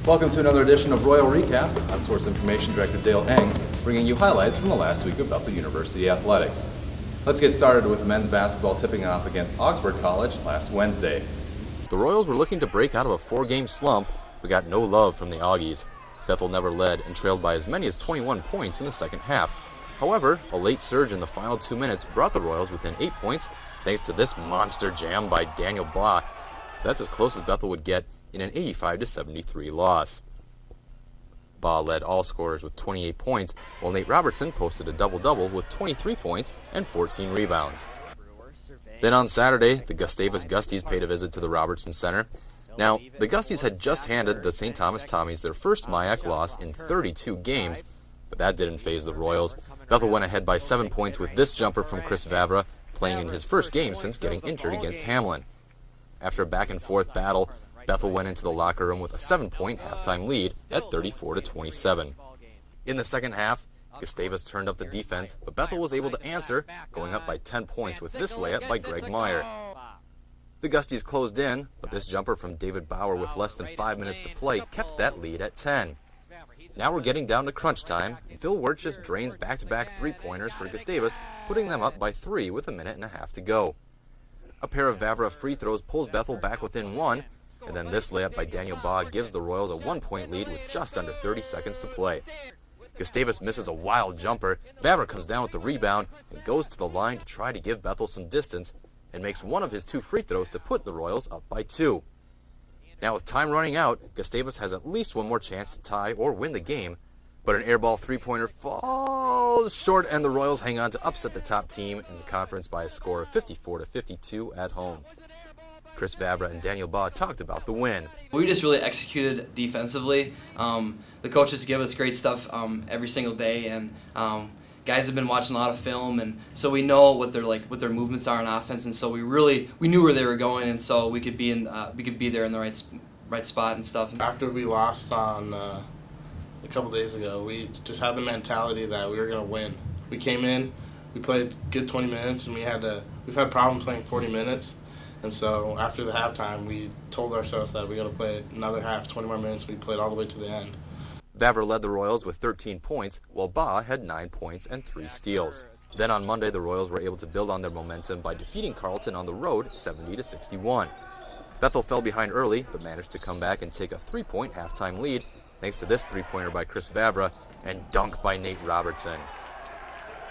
Welcome to another edition of Royal Recap. I'm Source Information Director Dale Eng, bringing you highlights from the last week of Bethel University athletics. Let's get started with men's basketball tipping off against Augsburg College last Wednesday. The Royals were looking to break out of a 4-game slump, but got no love from the Auggies. Bethel never led and trailed by as many as 21 points in the second half. However, a late surge in the final 2 minutes brought the Royals within 8 points thanks to this monster jam by Daniel Baugh. That's as close as Bethel would get in an 85-73 loss. Baugh led all scorers with 28 points, while Nate Robertson posted a double-double with 23 points and 14 rebounds. Then on Saturday, the Gustavus Gusties paid a visit to the Robertson Center. Now, the Gusties had just handed the St. Thomas Tommies their first MIAC loss in 32 games, but that didn't faze the Royals. Bethel went ahead by 7 points with this jumper from Chris Vavra, playing in his first game since getting injured against Hamlin. After a back-and-forth battle, Bethel went into the locker room with a 7-point halftime lead at 34-27. In the second half, Gustavus turned up the defense, but Bethel was able to answer, going up by 10 points with this layup by Greg Meyer. The Gusties closed in, but this jumper from David Bauer with less than 5 minutes to play kept that lead at 10. Now we're getting down to crunch time, and Phil Wirtz just drains back-to-back three-pointers for Gustavus, putting them up by 3 with a minute and a half to go. A pair of Vavra free throws pulls Bethel back within 1, and then this layup by Daniel Baugh gives the Royals a 1-point lead with just under 30 seconds to play. Gustavus misses a wild jumper, Vavra comes down with the rebound and goes to the line to try to give Bethel some distance and makes one of his 2 free throws to put the Royals up by 2. Now with time running out, Gustavus has at least one more chance to tie or win the game, but an airball three-pointer falls short and the Royals hang on to upset the top team in the conference by a score of 54-52 at home. Chris Vavra and Daniel Baugh talked about the win. We just really executed defensively. The coaches give us great stuff every single day, and guys have been watching a lot of film, and so we know what their movements are on offense, and so we knew where they were going, and so we could be there in the right spot and stuff. After we lost on a couple days ago, we just had the mentality that we were going to win. We came in, we played good 20 minutes, and we've had problems playing 40 minutes. And so after the halftime, we told ourselves that we got to play another half, 20 more minutes. We played all the way to the end. Vavra led the Royals with 13 points, while Baugh had 9 points and 3 steals. Then on Monday, the Royals were able to build on their momentum by defeating Carlton on the road 70-61. Bethel fell behind early, but managed to come back and take a 3-point halftime lead, thanks to this three-pointer by Chris Vavra and dunk by Nate Robertson.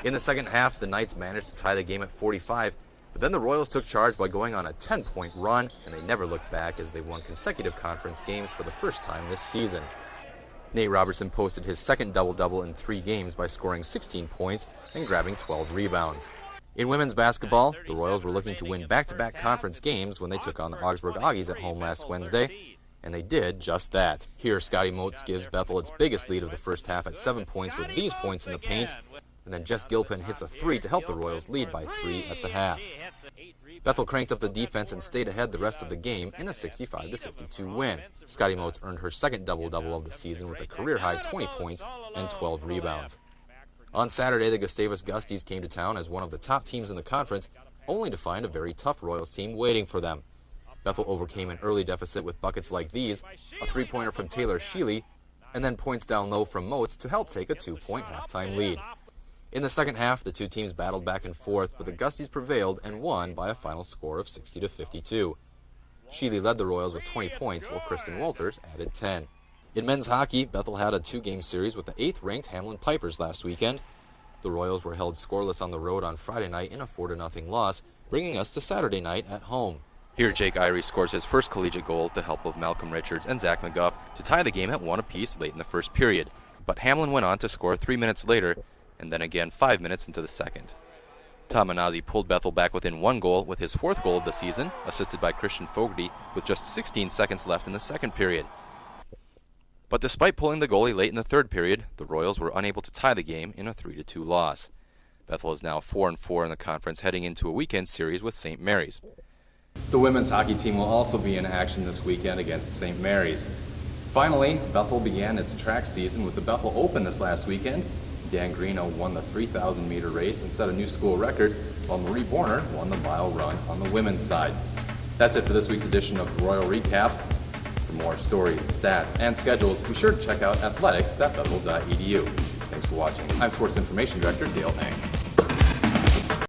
In the second half, the Knights managed to tie the game at 45, but then the Royals took charge by going on a 10-point run, and they never looked back as they won consecutive conference games for the first time this season. Nate Robertson posted his second double-double in 3 games by scoring 16 points and grabbing 12 rebounds. In women's basketball, the Royals were looking to win back-to-back conference games when they took on the Augsburg Auggies at home last Wednesday, and they did just that. Here, Scotty Motes gives Bethel its biggest lead of the first half at 7 points with these points in the paint, and then Jess Gilpin hits a 3 to help the Royals lead by 3 at the half. Bethel cranked up the defense and stayed ahead the rest of the game in a 65-52 win. Scotty Motes earned her second double-double of the season with a career-high 20 points and 12 rebounds. On Saturday, the Gustavus Gusties came to town as one of the top teams in the conference, only to find a very tough Royals team waiting for them. Bethel overcame an early deficit with buckets like these, a 3-pointer from Taylor Sheely, and then points down low from Motes to help take a 2-point halftime lead. In the second half, the two teams battled back and forth, but the Gusties prevailed and won by a final score of 60-52. Sheely led the Royals with 20 points, while Kristen Walters added 10. In men's hockey, Bethel had a 2-game series with the 8th-ranked Hamlin Pipers last weekend. The Royals were held scoreless on the road on Friday night in a 4-0 loss, bringing us to Saturday night at home. Here, Jake Irie scores his first collegiate goal with the help of Malcolm Richards and Zach McGuff to tie the game at 1 apiece late in the first period. But Hamlin went on to score 3 minutes later, and then again 5 minutes into the second. Tom Manazzi pulled Bethel back within 1 goal with his 4th goal of the season, assisted by Christian Fogarty with just 16 seconds left in the second period. But despite pulling the goalie late in the third period, the Royals were unable to tie the game in a 3-2 loss. Bethel is now 4-4 in the conference, heading into a weekend series with St. Mary's. The women's hockey team will also be in action this weekend against St. Mary's. Finally, Bethel began its track season with the Bethel Open this last weekend. Dan Greeno won the 3,000-meter race and set a new school record, while Marie Borner won the mile run on the women's side. That's it for this week's edition of Royal Recap. For more stories, stats, and schedules, be sure to check out athletics.bethel.edu. Thanks for watching. I'm Sports Information Director Dale Hank.